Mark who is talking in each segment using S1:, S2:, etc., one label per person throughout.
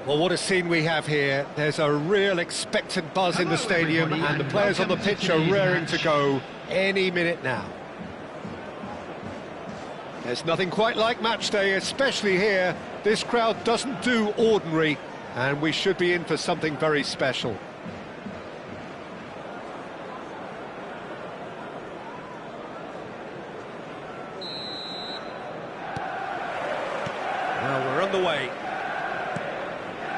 S1: Well, what a scene we have here. There's a real expectant buzz in the stadium, and the players on the pitch are raring to go any minute now. There's nothing quite like match day, especially here. This crowd doesn't do ordinary, and we should be in for something very special. Now we're on the way.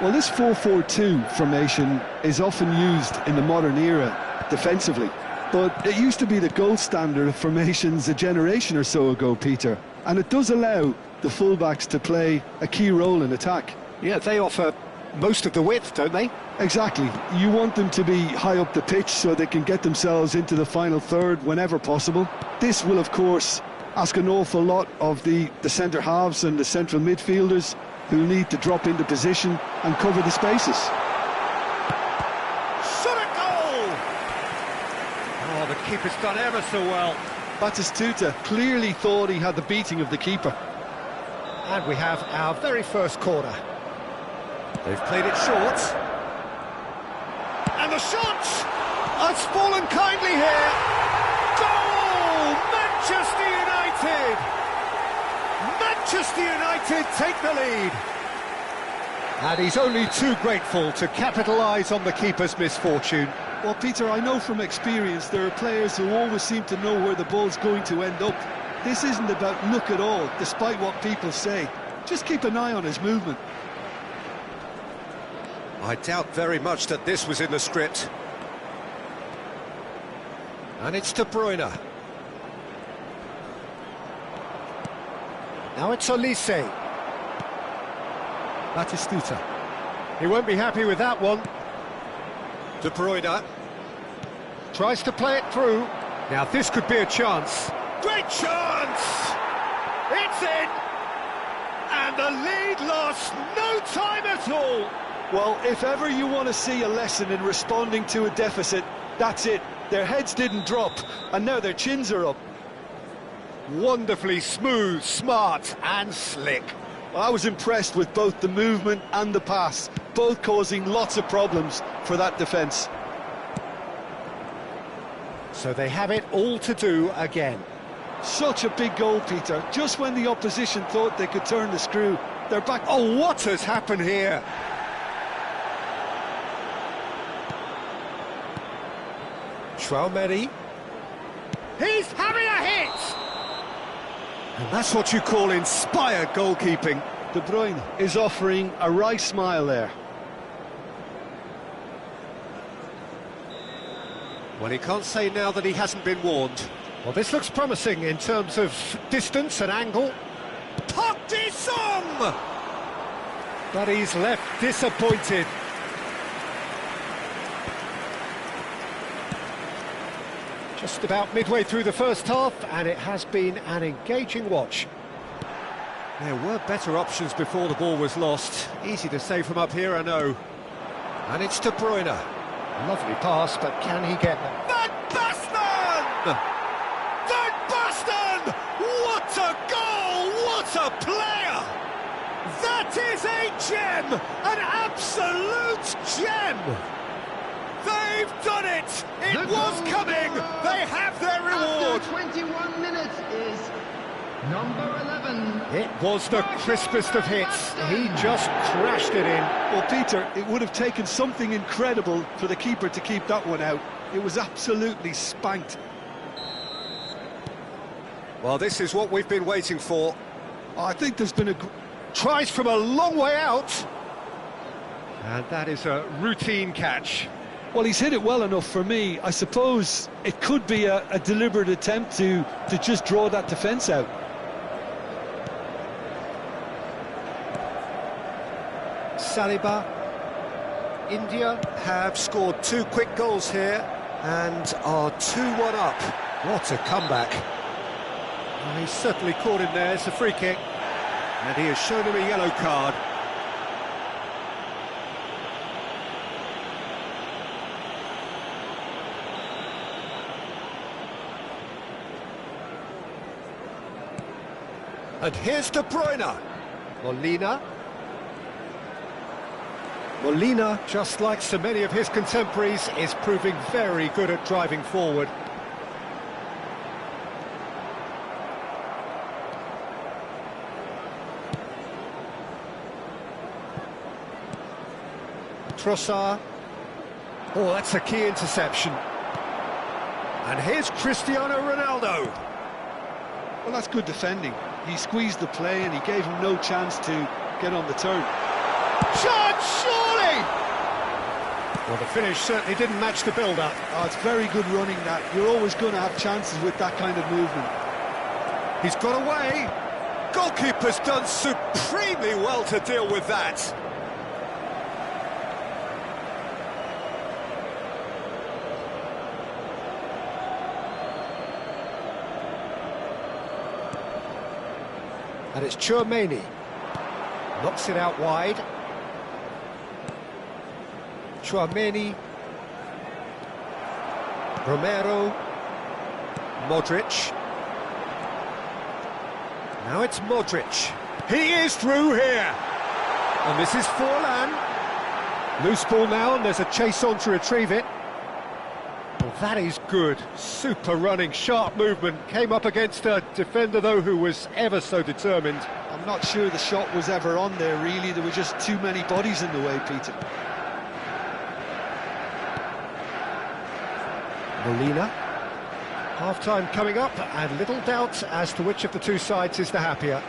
S2: Well, this 4-4-2 formation is often used in the modern era defensively, but it used to be the gold standard of formations a generation or so ago, Peter, and it does allow the fullbacks to play a key role in attack.
S1: Yeah, they offer most of the width, don't they?
S2: Exactly. You want them to be high up the pitch so they can get themselves into the final third whenever possible. This will, of course, ask an awful lot of the centre halves and the central midfielders, who need to drop into position and cover the spaces.
S1: Shot a goal! Oh, the keeper's done ever so well.
S2: Batistuta clearly thought he had the beating of the keeper.
S1: And we have our very first corner. They've played it short. And the shot has fallen kindly here. Goal! Manchester United! Manchester United take the lead. And he's only too grateful to capitalise on the keeper's misfortune.
S2: Well, Peter, I know from experience there are players who always seem to know where the ball's going to end up. This isn't about luck at all, despite what people say. Just keep an eye on his movement.
S1: I doubt very much that this was in the script. And it's De Bruyne. Now it's Olise. Batistuta. He won't be happy with that one. De Bruyne tries to play it through. Now this could be a chance. Great chance! It's in! And the lead lost no time at all.
S2: Well, if ever you want to see a lesson in responding to a deficit, that's it. Their heads didn't drop, and now their chins are up.
S1: Wonderfully smooth, smart and slick.
S2: Well, I was impressed with both the movement and the pass, both causing lots of problems for that defence.
S1: So they have it all to do again.
S2: Such a big goal, Peter. Just when the opposition thought they could turn the screw, they're back.
S1: Oh, what has happened here? Traumeri. He's having a hit! And that's what you call inspired goalkeeping.
S2: De Bruyne is offering a wry smile there.
S1: Well, he can't say now that he hasn't been warned. Well, this looks promising in terms of distance and angle. Park Ji-sung! But he's left disappointed. Just about midway through the first half, and it has been an engaging watch. There were better options before the ball was lost. Easy to say from up here, I know. And it's De Bruyne. Lovely pass, but can he get them? Van Basten! Van Basten! What a goal! What a player! That is a gem! An absolute gem! They've done it! It was coming! They have their reward!
S3: After 21 minutes is number 11.
S1: It was the crispest of hits. He just crashed it in.
S2: Well, Peter, it would have taken something incredible for the keeper to keep that one out. It was absolutely spanked.
S1: Well, this is what we've been waiting for.
S2: I think there's been a...
S1: Tries from a long way out. And that is a routine catch.
S2: Well, he's hit it well enough for me. I suppose it could be a deliberate attempt to just draw that defence out.
S1: Saliba. India have scored 2 quick goals here and are 2-1 up. What a comeback. Well, he's certainly caught him there. It's a free kick. And he has shown him a yellow card. And here's De Bruyne. Molina. Molina, just like so many of his contemporaries, is proving very good at driving forward. Trossard. Oh, that's a key interception. And here's Cristiano Ronaldo.
S2: Well, that's good defending. He squeezed the play and he gave him no chance to get on the turn.
S1: Shot, surely! Well, the finish certainly didn't match the build-up.
S2: Oh, it's very good running that. You're always going to have chances with that kind of movement.
S1: He's got away. Goalkeeper's done supremely well to deal with that. And it's Tchouaméni. Knocks it out wide. Tchouaméni. Romero. Modric. Now it's Modric. He is through here. And this is Forlan. Loose ball now, and there's a chase on to retrieve it. Well, that is good. Super running, sharp movement. Came up against a defender, though, who was ever so determined.
S2: I'm not sure the shot was ever on there, really. There were just too many bodies in the way, Peter.
S1: Molina. Half-time coming up, and little doubt as to which of the two sides is the happier.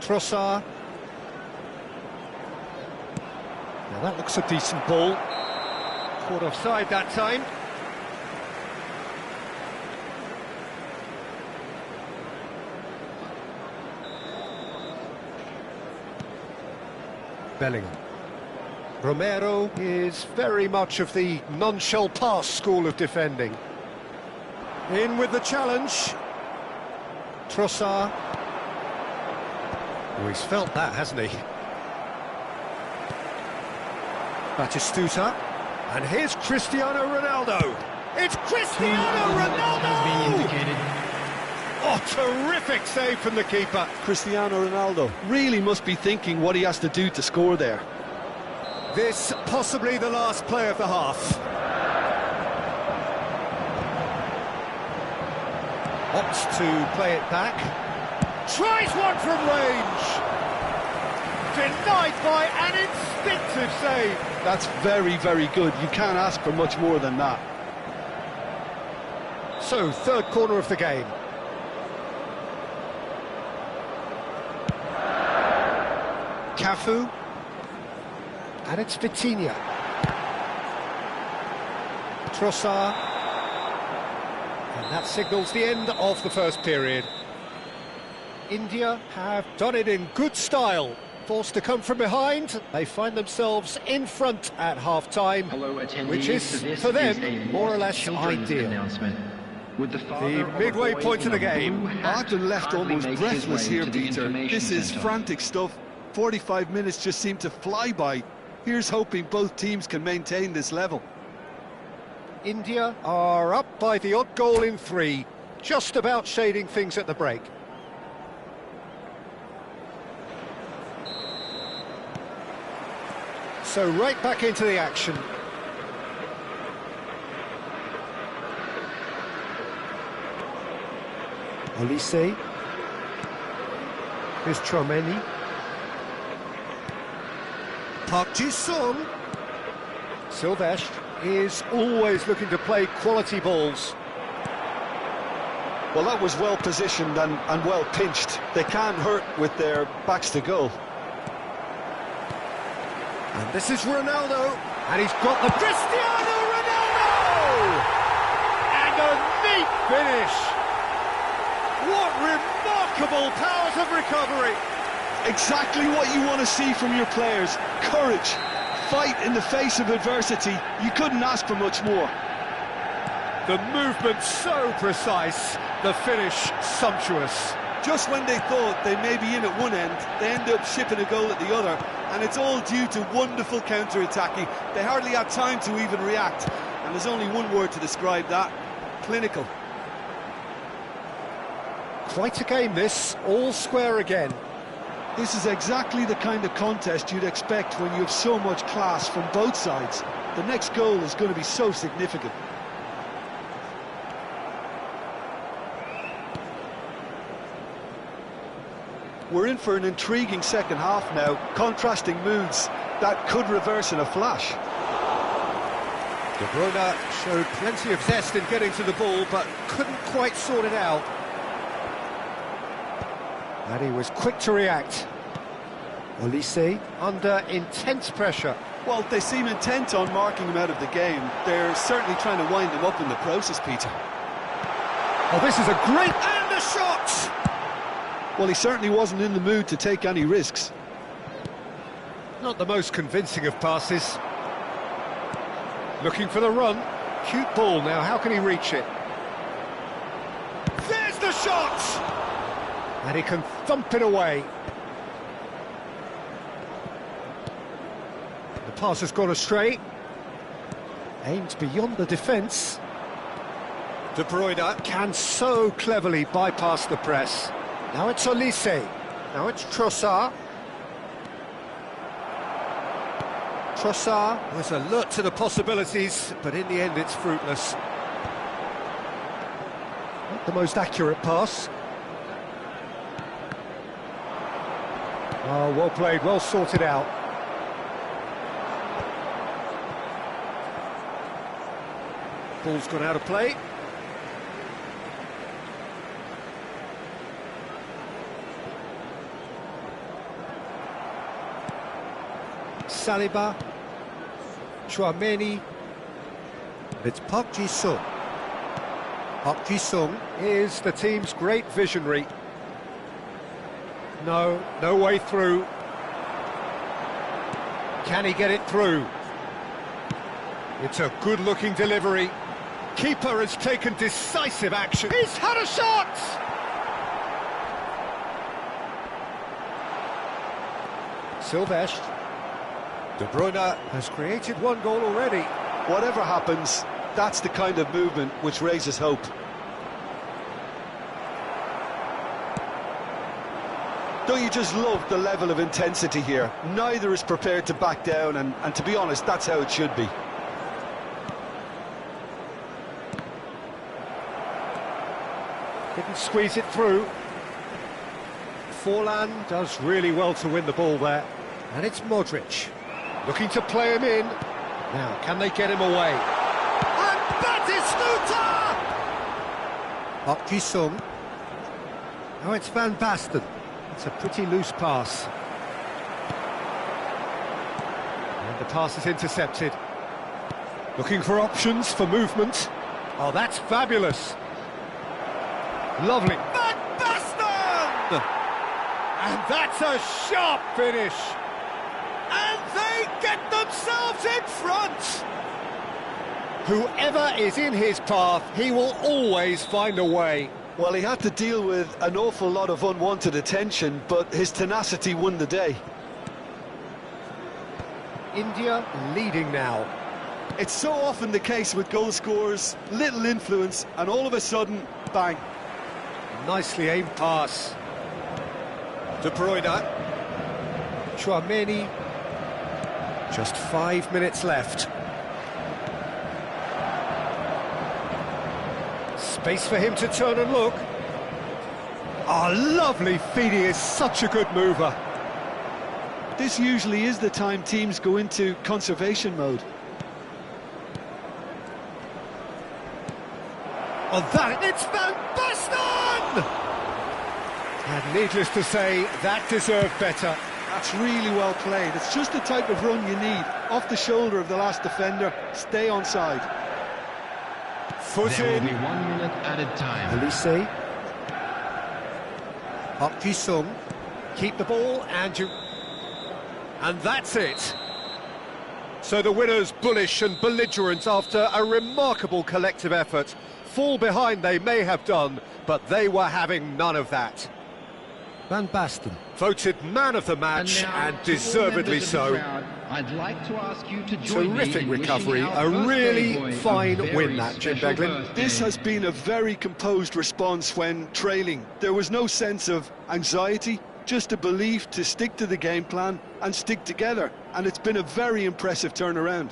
S1: Trossard. Now that looks a decent ball. Caught offside that time. Bellingham. Romero is very much of the none-shall-pass school of defending. In with the challenge. Trossard. Oh, he's felt that, hasn't he? Batistuta. And here's Cristiano Ronaldo. It's Cristiano Ronaldo! Oh, terrific save from the keeper.
S2: Cristiano Ronaldo really must be thinking what he has to do to score there.
S1: This possibly the last play of the half. Opts to play it back. Tries one from range. Denied by an instinctive save.
S2: That's very, very good. You can't ask for much more than that.
S1: So, third corner of the game. Cafu. And it's Vitinha. Trossard. And that signals the end of the first period. India have done it in good style. Forced to come from behind, they find themselves in front at half-time, which is, for them, more or less ideal. The midway point of the game.
S2: I've been left almost breathless here, Peter. This is frantic stuff. 45 minutes just seem to fly by. Here's hoping both teams can maintain this level.
S1: India are up by the odd goal in 3, just about shading things at the break. So right back into the action. Olise. Here's Tchouaméni. Park Ji-sung. Silvestre is always looking to play quality balls.
S2: Well, that was well positioned and well pinched. They can't hurt with their backs to goal.
S1: And this is Ronaldo, and he's got the Cristiano Ronaldo! And a neat finish! What remarkable powers of recovery!
S2: Exactly what you want to see from your players. Courage, fight in the face of adversity. You couldn't ask for much more.
S1: The movement so precise, the finish sumptuous.
S2: Just when they thought they may be in at one end, they end up shipping a goal at the other, and it's all due to wonderful counter-attacking. They hardly had time to even react, and there's only one word to describe that: clinical.
S1: Quite a game this, all square again.
S2: This is exactly the kind of contest you'd expect when you have so much class from both sides. The next goal is going to be so significant. We're in for an intriguing second half now, contrasting moods that could reverse in a flash.
S1: De Bruyne showed plenty of zest in getting to the ball, but couldn't quite sort it out. And he was quick to react. Olise under intense pressure.
S2: Well, they seem intent on marking him out of the game. They're certainly trying to wind him up in the process, Peter.
S1: Oh, this is a great... and a shot!
S2: Well, he certainly wasn't in the mood to take any risks.
S1: Not the most convincing of passes. Looking for the run. Cute ball now, how can he reach it? There's the shot! And he can thump it away. The pass has gone astray. Aimed beyond the defence. De Bruyne can so cleverly bypass the press. Now it's Olise. Now it's Trossard. Trossard was alert to the possibilities, but in the end it's fruitless. Not the most accurate pass. Oh, well played, well sorted out. Ball's gone out of play. Saliba, Chouameni, it's Park Ji-sung. Park Ji-sung is the team's great visionary. No way through. Can he get it through? It's a good-looking delivery. Keeper has taken decisive action. He's had a shot! Silvestre. De Bruyne has created one goal already.
S2: Whatever happens, that's the kind of movement which raises hope. Don't you just love the level of intensity here? Neither is prepared to back down, and to be honest, that's how it should be.
S1: Didn't squeeze it through. Forlan does really well to win the ball there. And it's Modric. Looking to play him in. Now, can they get him away? And Batistuta! Park Ji-sung. Now it's Van Basten. It's a pretty loose pass. And the pass is intercepted. Looking for options for movement. Oh, that's fabulous. Lovely. Van Basten! And that's a sharp finish. And they get themselves in front. Whoever is in his path, he will always find a way.
S2: Well, he had to deal with an awful lot of unwanted attention, but his tenacity won the day.
S1: India leading now.
S2: It's so often the case with goal scorers, little influence, and all of a sudden, bang.
S1: Nicely aimed pass. De Bruyne. Chouameni. Just 5 minutes left. Space for him to turn and look. Oh, lovely feed, he is such a good mover.
S2: This usually is the time teams go into conservation mode.
S1: On that, it's Van Basten! And needless to say, that deserved better.
S2: That's really well played. It's just the type of run you need. Off the shoulder of the last defender, stay onside.
S1: Foot
S3: There
S1: in.
S3: will be 1 minute added time.
S1: Olise. Park Ji-sung. Keep the ball and that's it. So the winners bullish and belligerent after a remarkable collective effort. Fall behind they may have done, but they were having none of that. Van Basten voted man of the match, and deservedly so.
S3: I'd like to ask you to join me
S1: Terrific
S3: in
S1: recovery,
S3: wishing our
S1: a
S3: birthday
S1: really
S3: boy a
S1: fine
S3: very
S1: win that, Jim
S3: special
S1: Beglin.
S3: birthday.
S2: This has been a very composed response when trailing. There was no sense of anxiety, just a belief to stick to the game plan and stick together. And it's been a very impressive turnaround.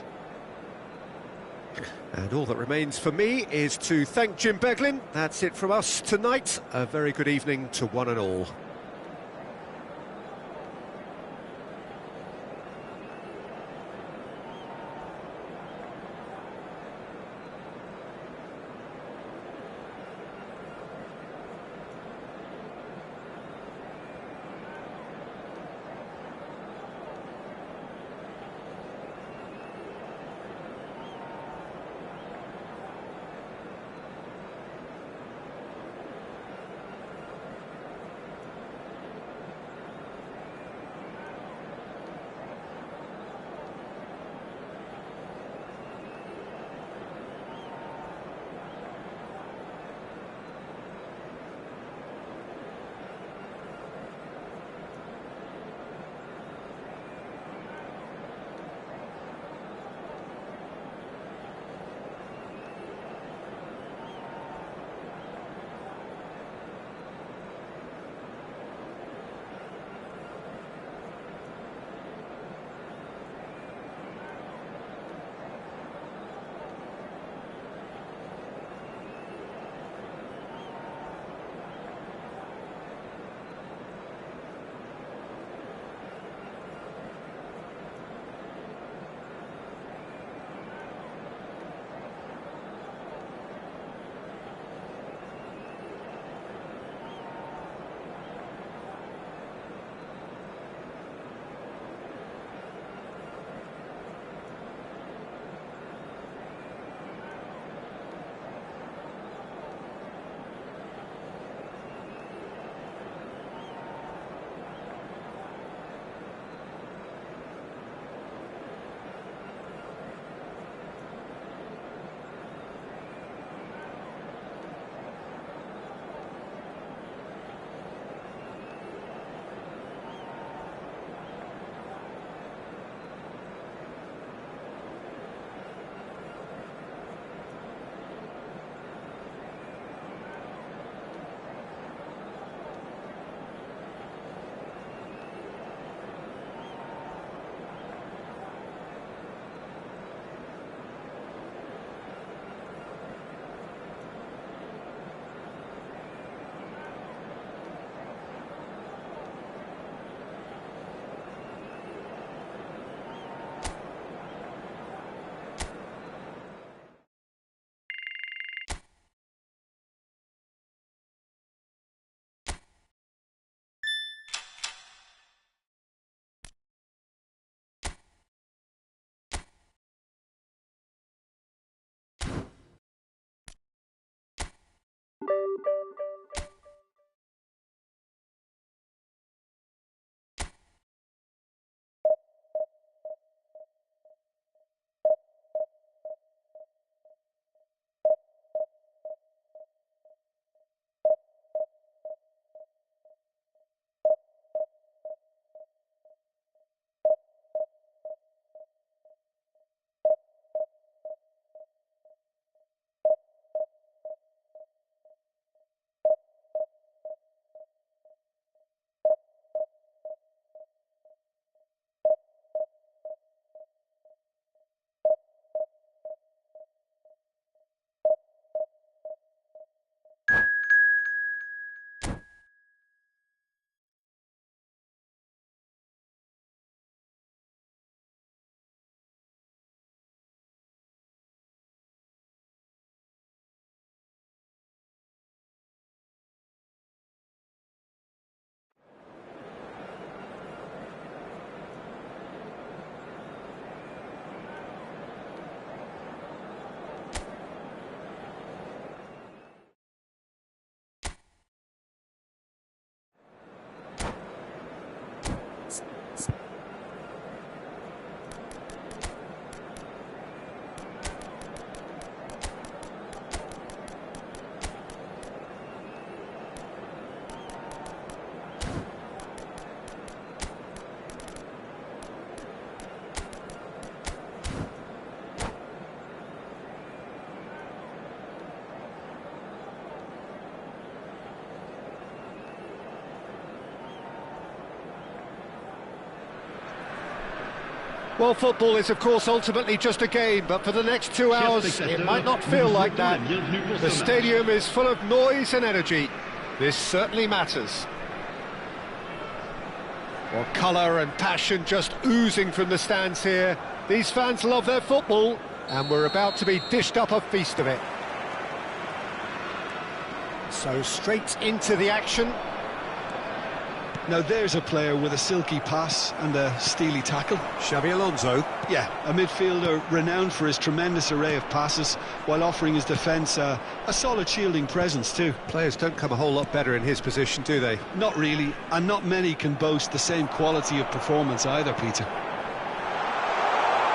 S1: And all that remains for me is to thank Jim Beglin. That's it from us tonight. A very good evening to one and all. Well, football is, of course, ultimately just a game, but for the next 2 hours, it might not feel like that. The stadium is full of noise and energy. This certainly matters. Well, colour and passion just oozing from the stands here. These fans love their football, and we're about to be dished up a feast of it. So straight into the action.
S2: Now there's a player with a silky pass and a steely tackle.
S1: Xabi Alonso.
S2: Yeah, a midfielder renowned for his tremendous array of passes while offering his defence a solid shielding presence too.
S1: Players don't come a whole lot better in his position, do they?
S2: Not really, and not many can boast the same quality of performance either, Peter.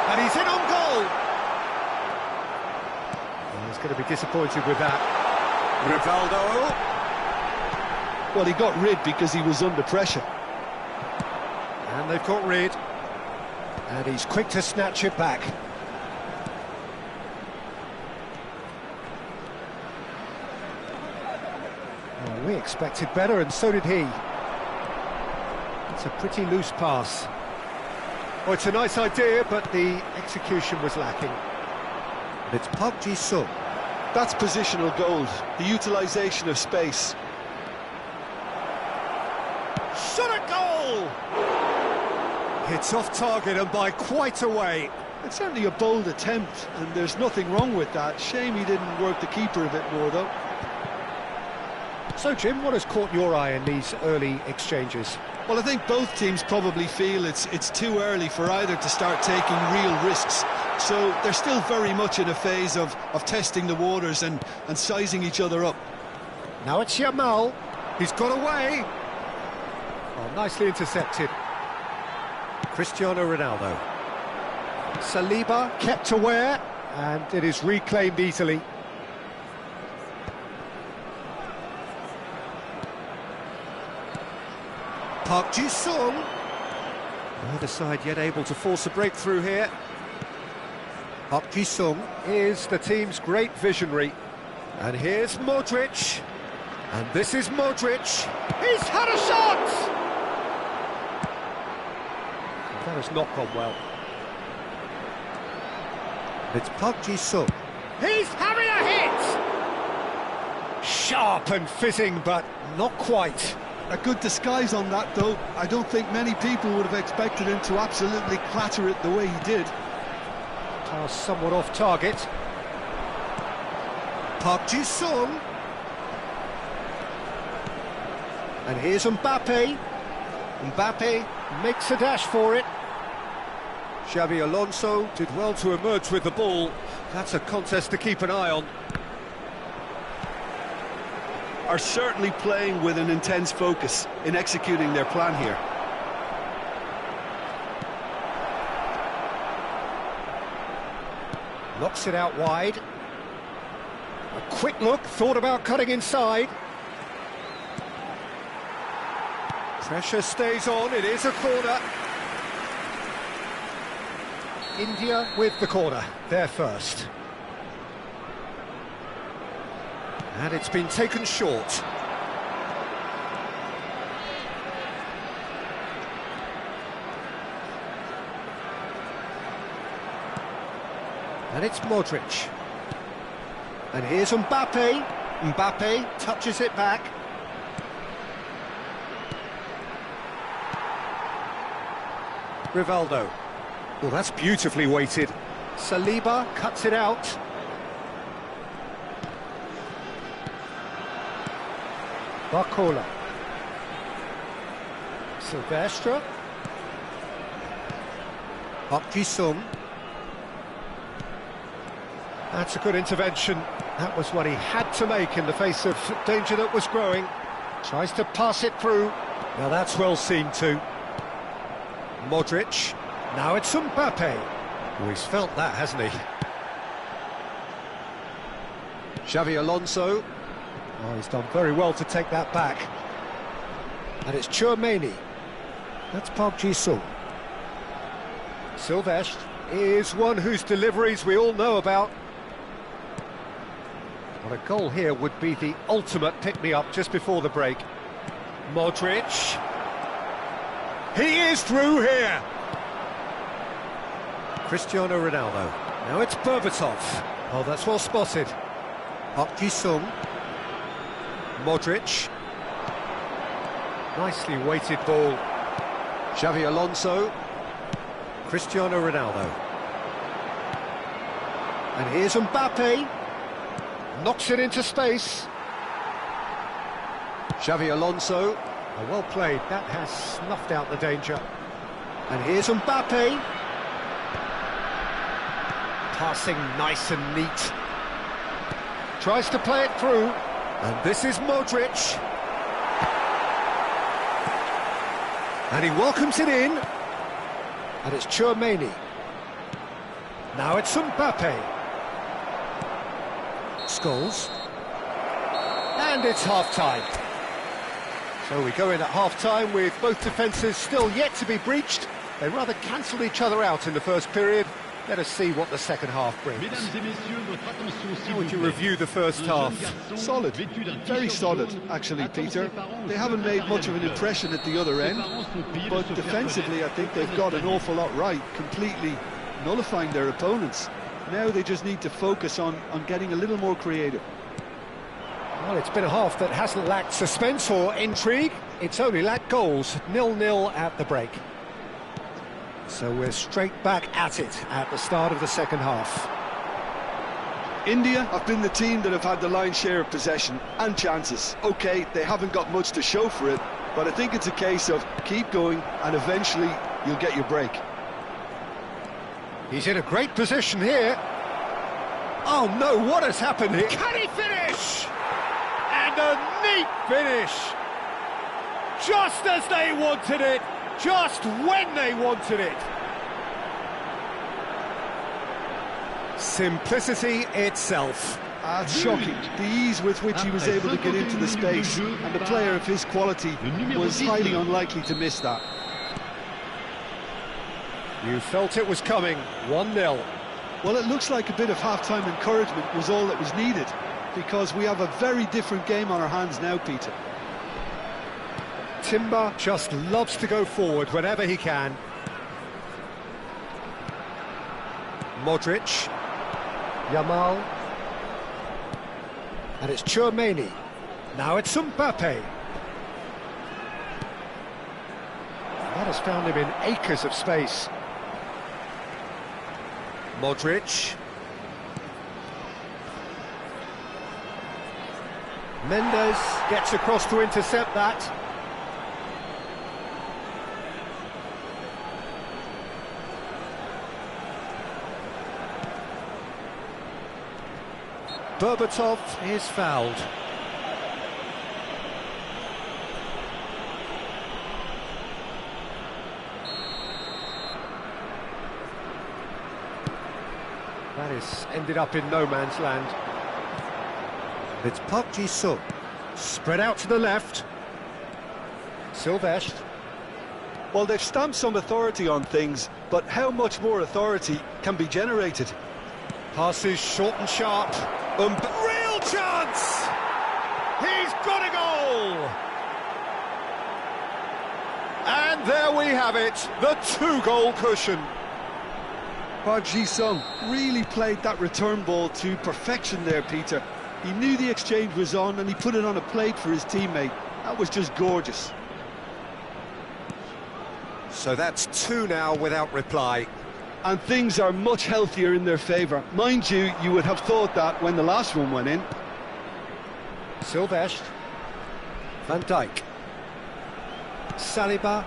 S1: And he's in on goal! Well, he's going to be disappointed with that. Rivaldo.
S2: Well, he got rid because he was under pressure.
S1: And they've got rid. And he's quick to snatch it back. Well, we expected better, and so did he. It's a pretty loose pass. Oh, it's a nice idea, but the execution was lacking. It's Park Ji-sung.
S2: That's positional gold, the utilisation of space.
S1: Shot at goal! It's off target and by quite a way.
S2: It's certainly a bold attempt, and there's nothing wrong with that. Shame he didn't work the keeper a bit more, though.
S1: So, Jim, what has caught your eye in these early exchanges?
S2: Well, I think both teams probably feel it's too early for either to start taking real risks. So they're still very much in a phase of testing the waters and sizing each other up.
S1: Now it's Yamal. He's got away. Oh, nicely intercepted. Cristiano Ronaldo. Saliba kept aware, and it is reclaimed easily. Park Ji-sung. Neither side yet able to force a breakthrough here. Park Ji-sung is the team's great visionary. And here's Modric. And this is Modric. He's had a shot! That has not gone well. It's Park Ji-sung. He's having a hit! Sharp and fizzing, but not quite.
S2: A good disguise on that, though. I don't think many people would have expected him to absolutely clatter it the way he did.
S1: Pass somewhat off target. Park Ji-sung. And here's Mbappe. Mbappe makes a dash for it. Xabi Alonso did well to emerge with the ball. That's a contest to keep an eye on.
S2: Are certainly playing with an intense focus in executing their plan here.
S1: Knocks it out wide. A quick look, thought about cutting inside. Pressure stays on, it is a corner. India with the corner, they're first. And it's been taken short. And it's Modric. And here's Mbappe. Mbappe touches it back. Rivaldo. Well, that's beautifully weighted. Saliba cuts it out. Barcola. Silvestre. Park Ji-sung. That's a good intervention. That was what he had to make in the face of danger that was growing. Tries to pass it through. Now that's well seen too. Modric. Now it's Mbappe. Oh, he's felt that, hasn't he? Xabi Alonso. Oh, he's done very well to take that back. And it's Tchouaméni. That's Park Ji-sung. Silvestre is one whose deliveries we all know about. Well, a goal here would be the ultimate pick-me-up just before the break. Modric. He is through here. Cristiano Ronaldo. Now it's Berbatov. Oh, that's well spotted. Park Ji-sung. Modric. Nicely weighted ball. Xavi Alonso. Cristiano Ronaldo. And here's Mbappe. Knocks it into space. Xavi Alonso. Oh, well played. That has snuffed out the danger. And here's Mbappe. Passing nice and neat. Tries to play it through. And this is Modric. And he welcomes it in. And it's Tchouaméni. Now it's Mbappe. Scholes. And it's half-time. So we go in at half-time with both defences still yet to be breached. They rather cancelled each other out in the first period. Let us see what the second half brings. How would you review the first half?
S2: Solid, very solid, actually, Peter. They haven't made much of an impression at the other end, but defensively I think they've got an awful lot right, completely nullifying their opponents. Now they just need to focus on getting a little more creative.
S1: Well, it's been a half that hasn't lacked suspense or intrigue. It's only lacked goals. 0-0 at the break. So we're straight back at it at the start of the second half.
S2: India have been the team that have had the lion's share of possession and chances. OK, they haven't got much to show for it, but I think it's a case of keep going and eventually you'll get your break.
S1: He's in a great position here. Oh no, what has happened here? Can he finish? And a neat finish. Just as they wanted it. Just when they wanted it. Simplicity itself.
S2: That's shocking. The ease with which he was able to get into the space, and a player of his quality was highly unlikely to miss that.
S1: You felt it was coming. 1-0.
S2: Well, it looks like a bit of half-time encouragement was all that was needed, because we have a very different game on our hands now, Peter.
S1: Timber just loves to go forward whenever he can. Modric. Yamal. And it's Tchouaméni. Now it's Mbappe. That has found him in acres of space. Modric. Mendes gets across to intercept that. Berbatov is fouled. That is ended up in no man's land. It's Park Ji-sung. Spread out to the left. Silvestre.
S2: Well, they've stamped some authority on things, but how much more authority can be generated?
S1: Passes short and sharp. Real chance! He's got a goal! And there we have it, the two-goal cushion.
S2: Park Ji-sung really played that return ball to perfection there, Peter. He knew the exchange was on and he put it on a plate for his teammate. That was just gorgeous.
S1: So that's two now without reply.
S2: And things are much healthier in their favour. Mind you, you would have thought that when the last one went in.
S1: Silvestre. Van Dijk. Saliba.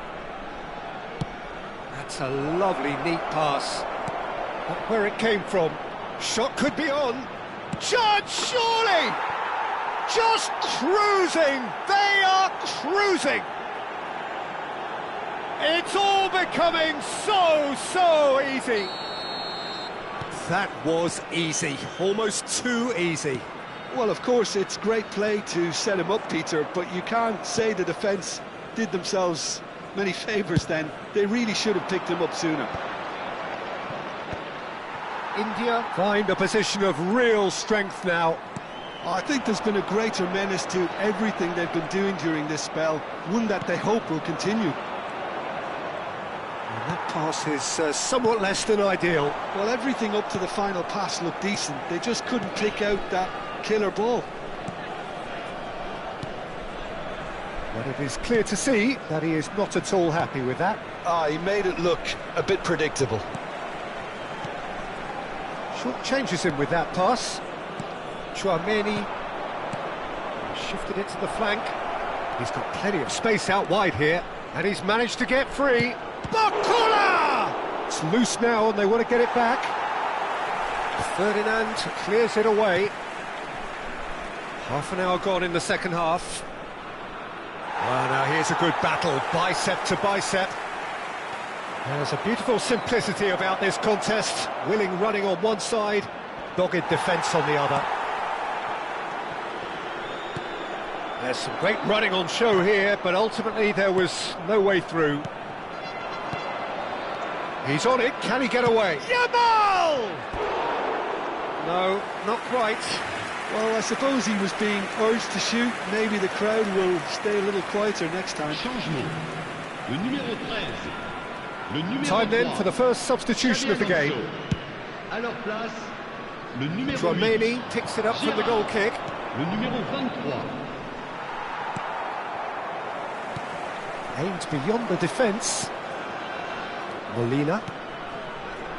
S1: That's a lovely, neat pass. Not where it came from. Shot could be on. Judge, surely! Just cruising! They are cruising! It's all becoming so easy. That was easy, almost too easy.
S2: Well, of course, it's great play to set him up, Peter, but you can't say the defence did themselves many favours then. They really should have picked him up sooner.
S1: India find a position of real strength now.
S2: I think there's been a greater menace to everything they've been doing during this spell, one that they hope will continue.
S1: That pass is somewhat less than ideal.
S2: Well, everything up to the final pass looked decent. They just couldn't pick out that killer ball.
S1: But it is clear to see that he is not at all happy with that.
S2: He made it look a bit predictable.
S1: Short changes him with that pass. Chouameni shifted it to the flank. He's got plenty of space out wide here, and he's managed to get free. Bakula! It's loose now, and they want to get it back. Ferdinand clears it away. Half an hour gone in the second half. Well, now here's a good battle, bicep to bicep. There's a beautiful simplicity about this contest. Willing running on one side, dogged defence on the other. There's some great running on show here, but ultimately there was no way through. He's on it, can he get away? Yamal! No, not quite.
S2: Well, I suppose he was being urged to shoot. Maybe the crowd will stay a little quieter next time.
S4: Changement. Le numéro 13. Le numéro
S1: Time then
S4: 3.
S1: for the first substitution of the game.
S4: À leur place, le numéro 8.
S1: Chouameni picks it up from the goal kick.
S4: Le numéro 23.
S1: Aimed beyond the defence. Molina.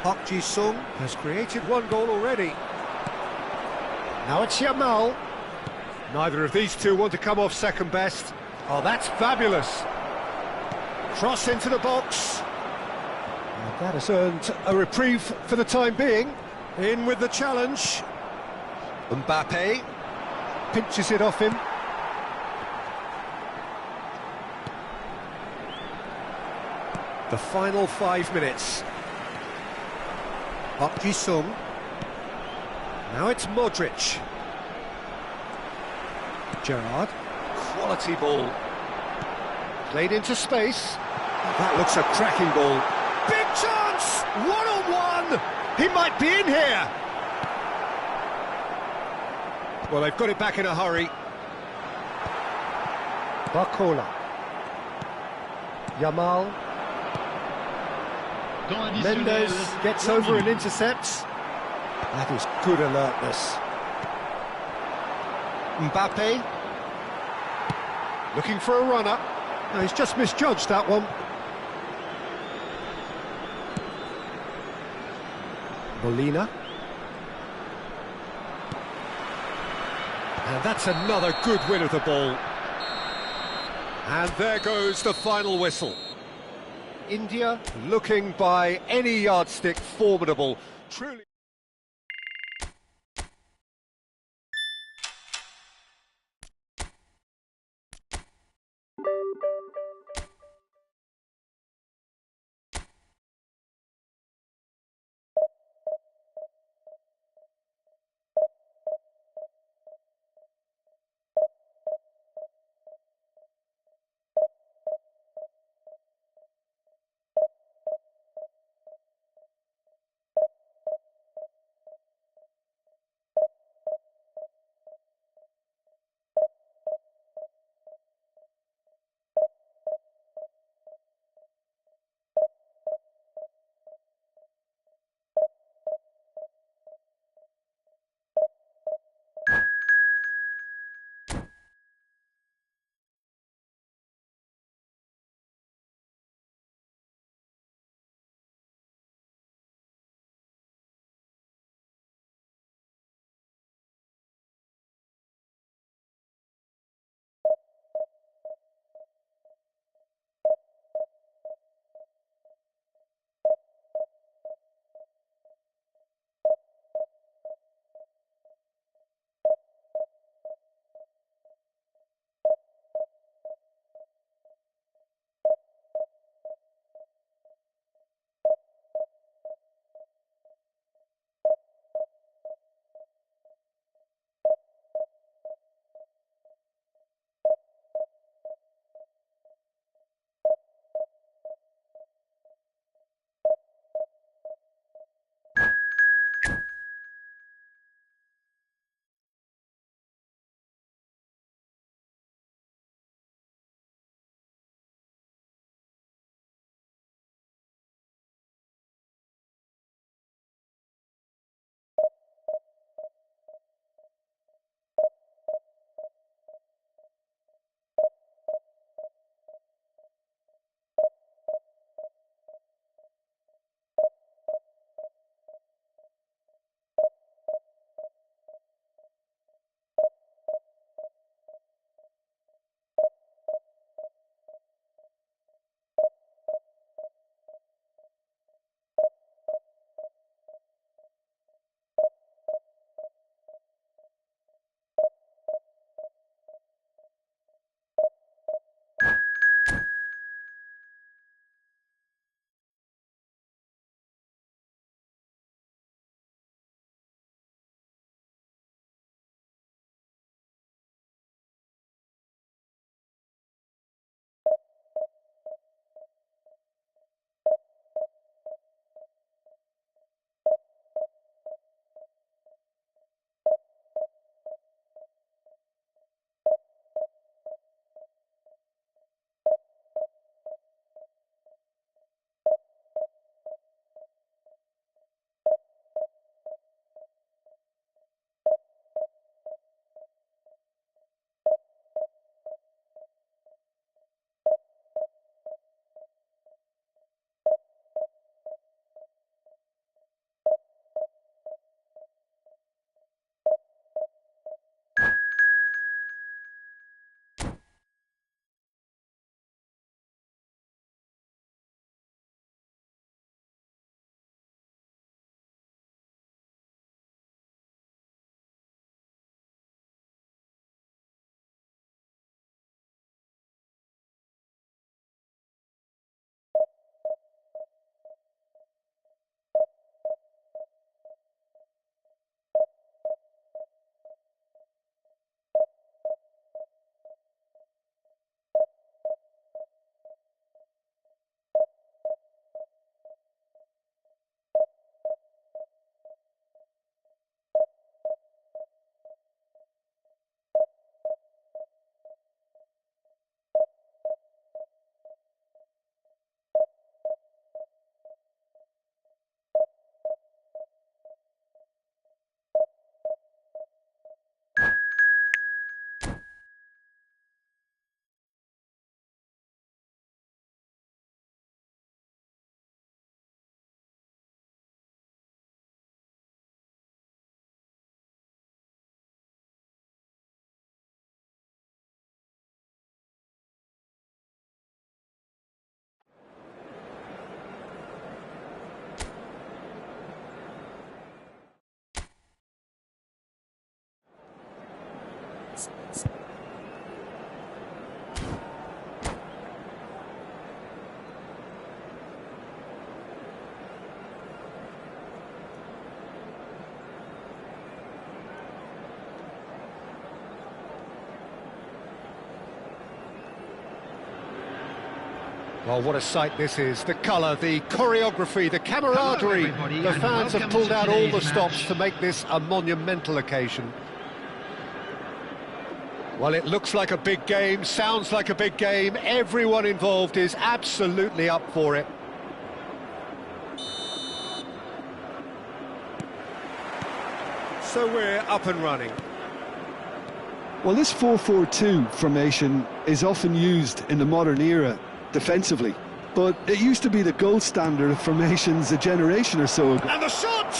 S1: Park Ji-sung has created one goal already. Now it's Yamal. Neither of these two want to come off second best. Oh, that's fabulous. Cross into the box. And that has earned a reprieve for the time being. In with the challenge. Mbappe pinches it off him. The final 5 minutes. Park Ji-sung. Now it's Modric. Gerrard. Quality ball. Played into space. That looks a cracking ball. Big chance! One-on-one! He might be in here! Well, they've got it back in a hurry. Bakula. Yamal. Mendes gets over and intercepts. That is good alertness. Mbappe. Looking for a runner. No, he's just misjudged that one. Molina. And that's another good win of the ball. And there goes the final whistle. India looking by any yardstick formidable. Truly. Well, what a sight this is. The colour, the choreography, the camaraderie.
S3: everybody,
S1: The
S3: and
S1: fans have
S3: welcome
S1: pulled
S3: to
S1: out all the
S3: today's
S1: stops
S3: match.
S1: to make this a monumental occasion. Well, it looks like a big game, sounds like a big game. Everyone involved is absolutely up for it. So we're up and running.
S2: Well, this 4-4-2 formation is often used in the modern era defensively, but it used to be the gold standard of formations a generation or so ago.
S1: And the shot!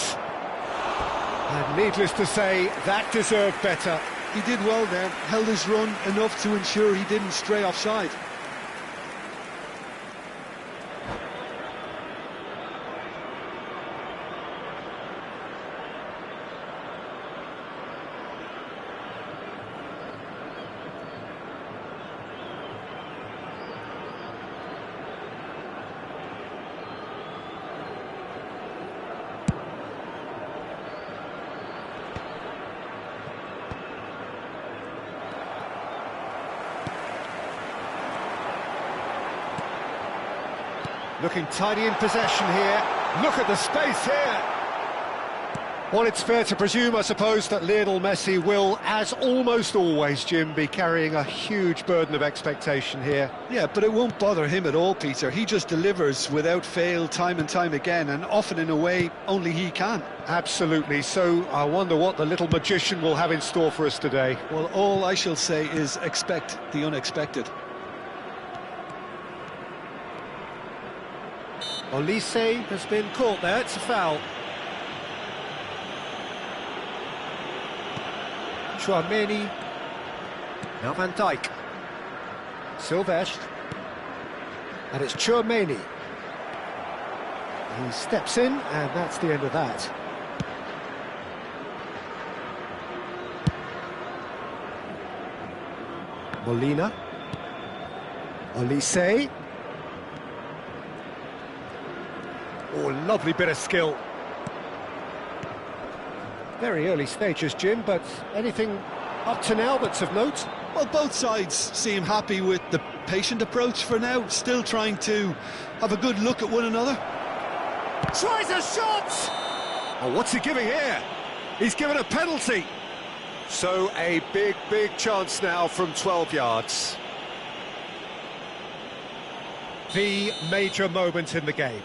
S1: And needless to say, that deserved better.
S2: He did well there, held his run enough to ensure he didn't stray offside.
S1: Looking tidy in possession here. Look at the space here. Well, it's fair to presume, I suppose, that Lionel Messi will, as almost always, Jim, be carrying a huge burden of expectation here.
S2: Yeah, but it won't bother him at all, Peter. He just delivers without fail time and time again, and often in a way only he can.
S1: Absolutely. So I wonder what the little magician will have in store for us today.
S2: Well, all I shall say is expect the unexpected.
S1: Olise has been caught there, it's a foul. Chouameni. Now Van Dijk. Silvestre. And it's Chouameni. He steps in, and that's the end of that. Molina. Olise. Oh, lovely bit of skill. Very early stages, Jim, but anything up to now that's of note?
S2: Well, both sides seem happy with the patient approach for now, still trying to have a good look at one another.
S1: Tries a shot! Oh, what's he giving here? He's given a penalty. So a big chance now from 12 yards. The major moment in the game.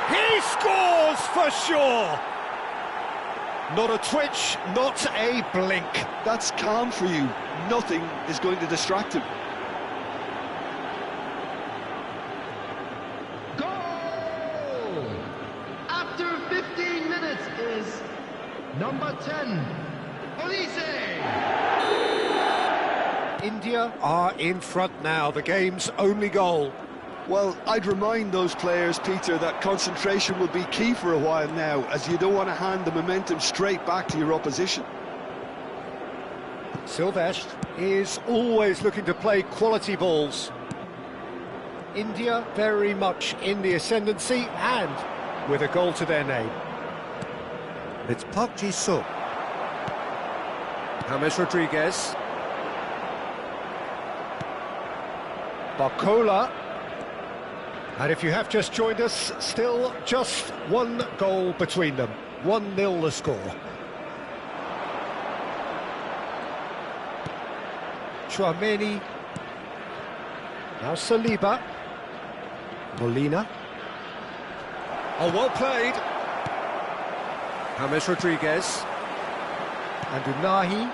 S1: He scores for sure! Not a twitch, not a blink.
S2: That's calm for you. Nothing is going to distract him.
S3: Goal! After 15 minutes is number 10, Olise.
S1: India are in front now, the game's only goal.
S2: Well, I'd remind those players, Peter, that concentration will be key for a while now, as you don't want to hand the momentum straight back to your opposition.
S1: Silvestre is always looking to play quality balls. India very much in the ascendancy and with a goal to their name. It's Park Ji-sung. James Rodriguez. Barcola. And if you have just joined us, still just one goal between them. 1-0 the score. Chouameni. Now Saliba. Molina. Oh, well played. James Rodriguez. And Unahi.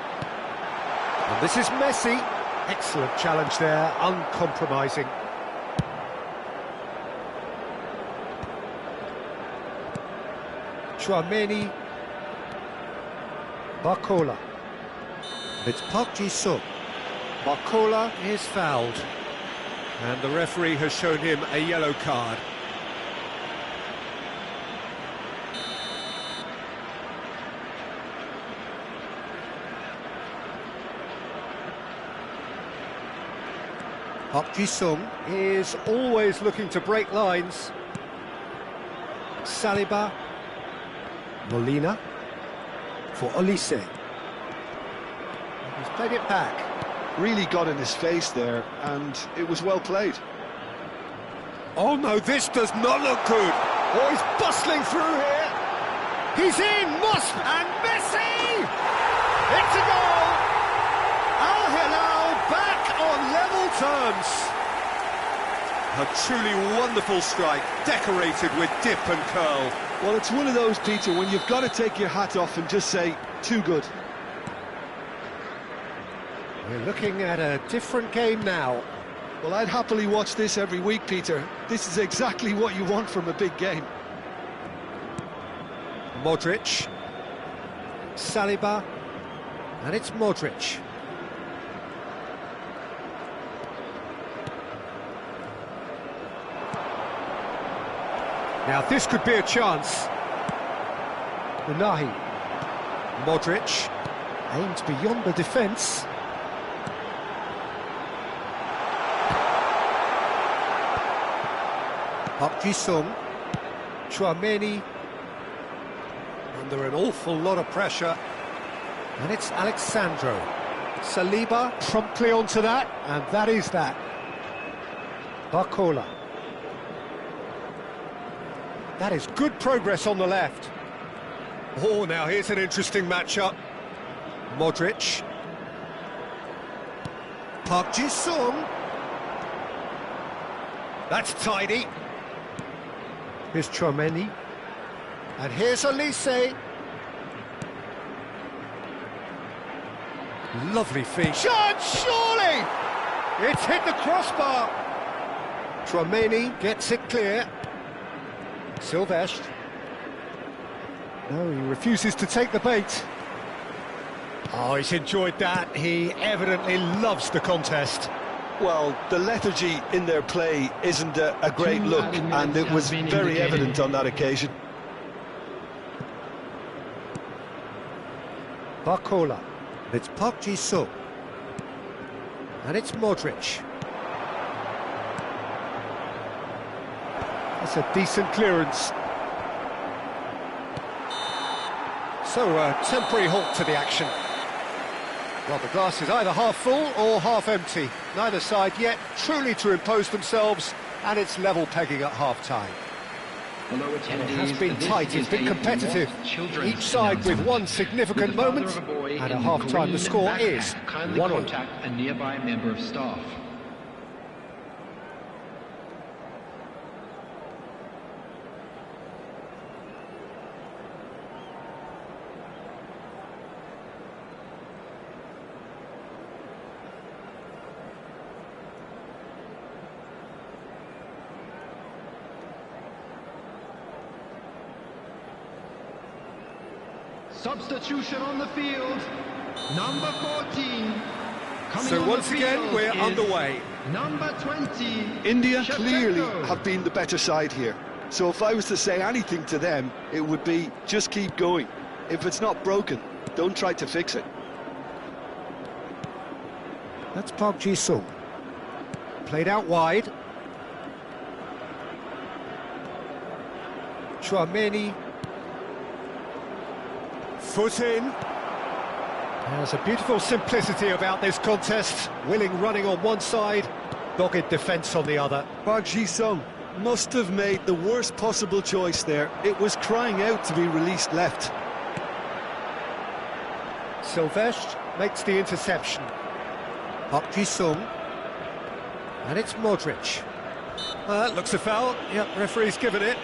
S1: And this is Messi. Excellent challenge there, uncompromising. Chouameni. Barcola. It's Park Ji-sung. Barcola is fouled. And the referee has shown him a yellow card. Park Ji-sung is always looking to break lines. Saliba. Molina. For Olise. He's played it back.
S2: Really got in his face there, and it was well played.
S1: Oh no, this does not look good. Oh, he's bustling through here. He's in, Moss and Messi! It's a goal! Al Hilal back on level terms. A truly wonderful strike, decorated with dip and curl.
S2: Well, it's one of those, Peter, when you've got to take your hat off and just say, too good.
S1: We're looking at a different game now.
S2: Well, I'd happily watch this every week, Peter. This is exactly what you want from a big game.
S1: Modric. Saliba. And it's Modric. Now this could be a chance. Unahi. Modric aims beyond the defence. Park Ji-sung. Chouameni. Under an awful lot of pressure. And it's Alexandro. Saliba promptly onto that, and that is that. Barcola. That is good progress on the left. Oh, now here's an interesting matchup. Modric. Park Ji-sung. That's tidy. Here's Chouameni. And here's Olise. Lovely feed. Shot, surely! It's hit the crossbar. Chouameni gets it clear. Silvestre. No, he refuses to take the bait. Oh, he's enjoyed that. He evidently loves the contest.
S2: Well, the lethargy in their play isn't a great look, and it was very evident on that occasion.
S1: Barcola. It's Park Ji-sung. And it's Modric. That's a decent clearance. So, a temporary halt to the action. Well, the glass is either half full or half empty. Neither side yet truly to impose themselves, and it's level pegging at half-time. It has been tight, it's been competitive. Each side with one significant moment, and at half-time the score is 1-1.
S3: Contact a nearby member of staff. Substitution on the field, number 14.
S1: So once again, we're underway.
S3: Number 20.
S2: India
S3: Shevchenko.
S2: clearly have been the better side here. So if I was to say anything to them, it would be just keep going. If it's not broken, don't try to fix it.
S1: That's Park Ji-sung. Played out wide. Chouameni. Foot in. There's a beautiful simplicity about this contest. Willing running on one side, dogged defence on the other.
S2: Park Ji-sung must have made the worst possible choice there. It was crying out to be released left.
S1: Silvestre makes the interception. Park Ji-sung. And it's Modric. That looks a foul. Yep, referee's given it.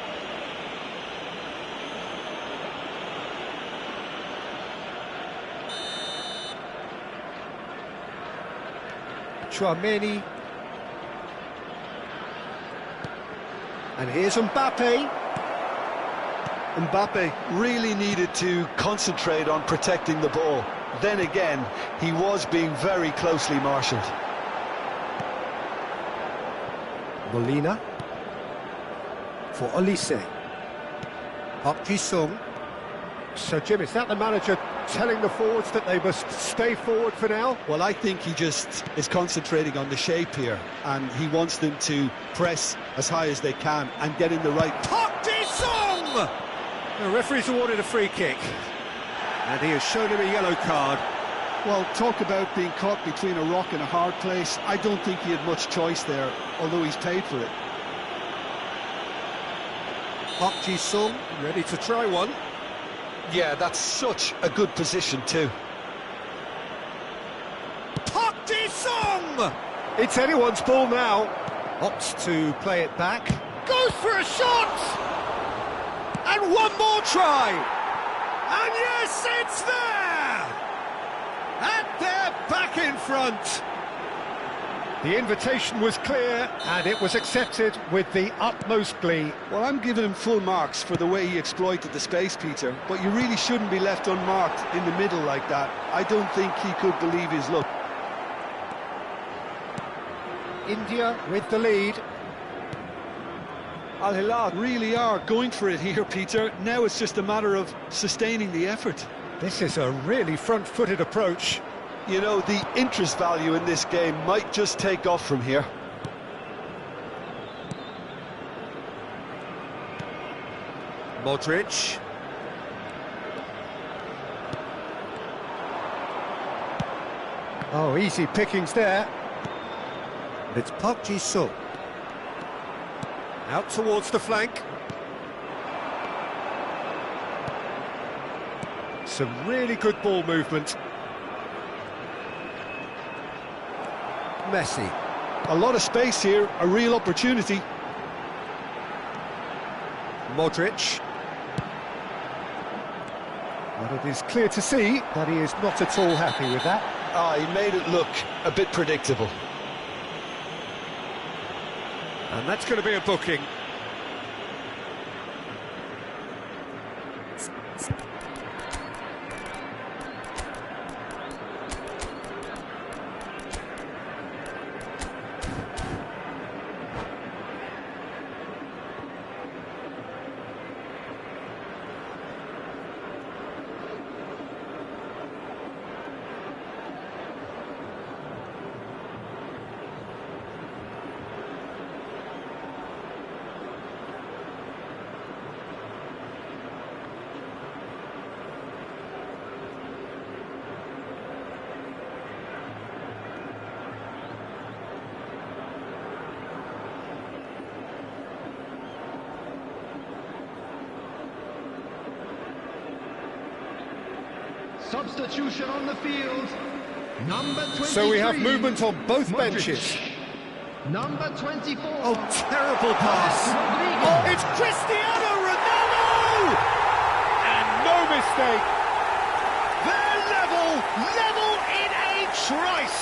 S1: Chouameni. And here's Mbappe.
S2: Mbappe really needed to concentrate on protecting the ball. Then again, he was being very closely marshalled.
S1: Molina. For Olise. Park Ji-sung. So, Jim, is that the manager telling the forwards that they must stay forward for now?
S2: Well, I think he just is concentrating on the shape here, and he wants them to press as high as they can and get in the right...
S1: Park Ji-sung! The referee's awarded a free kick. And he has shown him a yellow card.
S2: Well, talk about being caught between a rock and a hard place. I don't think he had much choice there, although he's paid for it.
S1: Park Ji-sung ready to try one.
S2: Yeah, that's such a good position too.
S1: Park Ji-sung! It's anyone's ball now. Opts to play it back. Goes for a shot! And one more try! And yes, it's there! And they're back in front. The invitation was clear, and it was accepted with the utmost glee.
S2: Well, I'm giving him full marks for the way he exploited the space, Peter, but you really shouldn't be left unmarked in the middle like that. I don't think he could believe his luck.
S1: India with the lead.
S2: Al Hilal really are going for it here, Peter. Now it's just a matter of sustaining the effort.
S1: This is a really front-footed approach.
S2: You know, the interest value in this game might just take off from here.
S1: Modric. Oh, easy pickings there. It's Park Ji-sung. Out towards the flank. Some really good ball movement. Messi.
S2: A lot of space here, a real opportunity.
S1: Modric. But it is clear to see that he is not at all happy with that.
S2: He made it look a bit predictable.
S1: And that's going to be a booking.
S3: Substitution on the field. Number 23.
S1: So we have movement on both
S3: Modric.
S1: benches.
S3: Number 24.
S1: Oh, terrible pass.
S3: Rodrigo.
S1: Oh, it's Cristiano Ronaldo! And no mistake. They're level in a trice.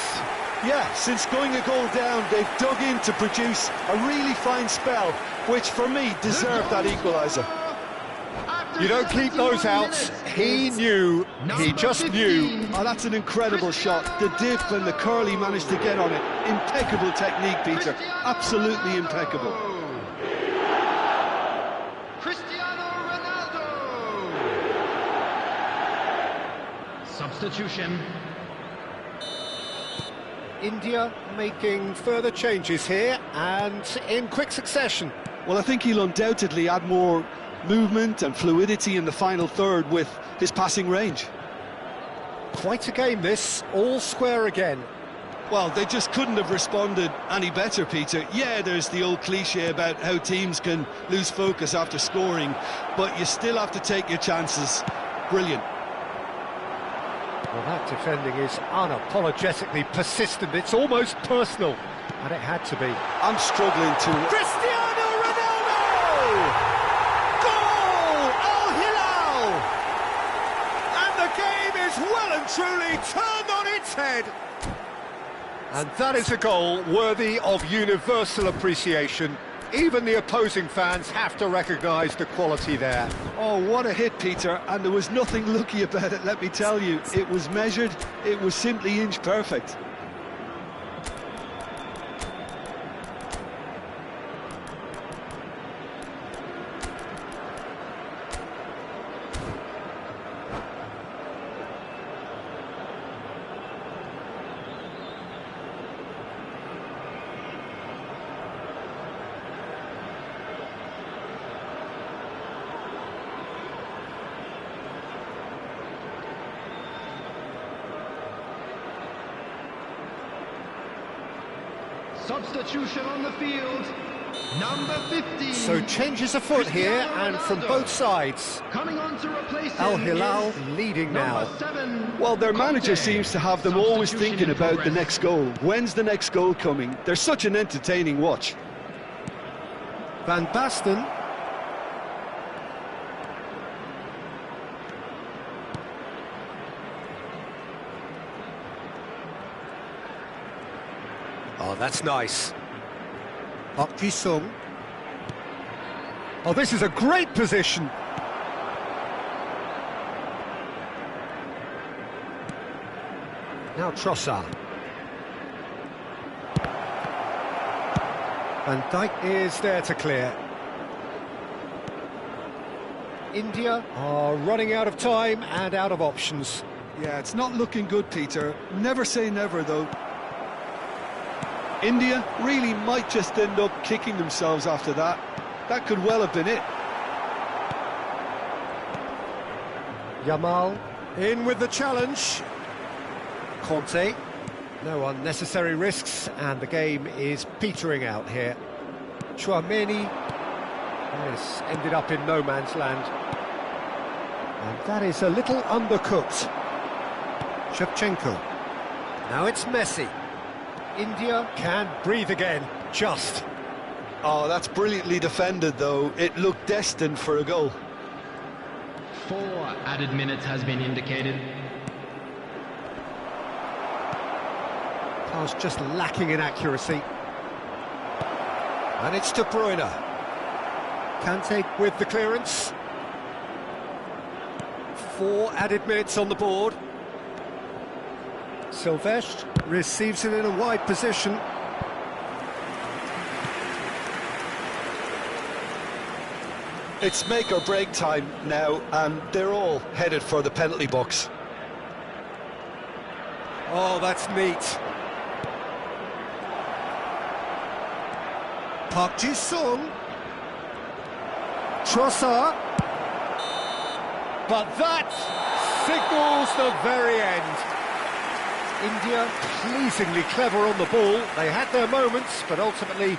S2: Yeah, since going a goal down, they've dug in to produce a really fine spell, which for me deserved that equaliser.
S1: You don't keep those out. He knew, he just knew.
S2: Oh, that's an incredible shot. The dip and the curl he managed to get on it. Impeccable technique, Peter. Absolutely impeccable.
S3: Cristiano Ronaldo. Substitution.
S1: India making further changes here, and in quick succession.
S2: Well, I think he'll undoubtedly add more movement and fluidity in the final third with his passing range.
S1: Quite a game this, all square again.
S2: Well, they just couldn't have responded any better, Peter. Yeah, there's the old cliche about how teams can lose focus after scoring, but you still have to take your chances. Brilliant.
S1: Well, that defending is unapologetically persistent. It's almost personal, and it had to be.
S2: I'm struggling to...
S1: Cristiano Ronaldo! Goal! Al Hilal! And the game is well and truly turned on its head. And that is a goal worthy of universal appreciation. Even the opposing fans have to recognise the quality there.
S2: Oh, what a hit, Peter, and there was nothing lucky about it, let me tell you. It was measured, it was simply inch perfect.
S3: Substitution on the field. Number 15.
S1: So changes afoot here, and from both sides.
S3: Coming on to replace him
S1: Al Hilal
S3: is
S1: leading now.
S3: number 7.
S2: Well, their manager
S3: Conte.
S2: seems to have them always
S3: Substitution
S2: thinking
S3: in
S2: about the
S3: progress.
S2: next goal. When's the next goal coming? They're such an entertaining watch.
S1: Van Basten. Oh, that's nice. Park Ji-sung. Oh, this is a great position. Now Trossard. Van Dijk is there to clear. India are running out of time and out of options.
S2: Yeah, it's not looking good, Peter. Never say never, though. India really might just end up kicking themselves after that. That could well have been it.
S1: Yamal in with the challenge. Conte. No unnecessary risks, and the game is petering out here. Chouameni. Yes, ended up in no man's land. And that is a little undercooked. Shevchenko. Now it's Messi. India can breathe again, just.
S2: Oh, that's brilliantly defended, though. It looked destined for a goal.
S3: 4 added minutes has been indicated.
S1: Pass just lacking in accuracy. And it's De Bruyne. Kante with the clearance. 4 added minutes on the board. Silvestre receives it in a wide position.
S2: It's make or break time now, and they're all headed for the penalty box.
S1: Oh, that's neat. Park Ji-sung. Trossard. But that signals the very end. India pleasingly clever on the ball. They had their moments, but ultimately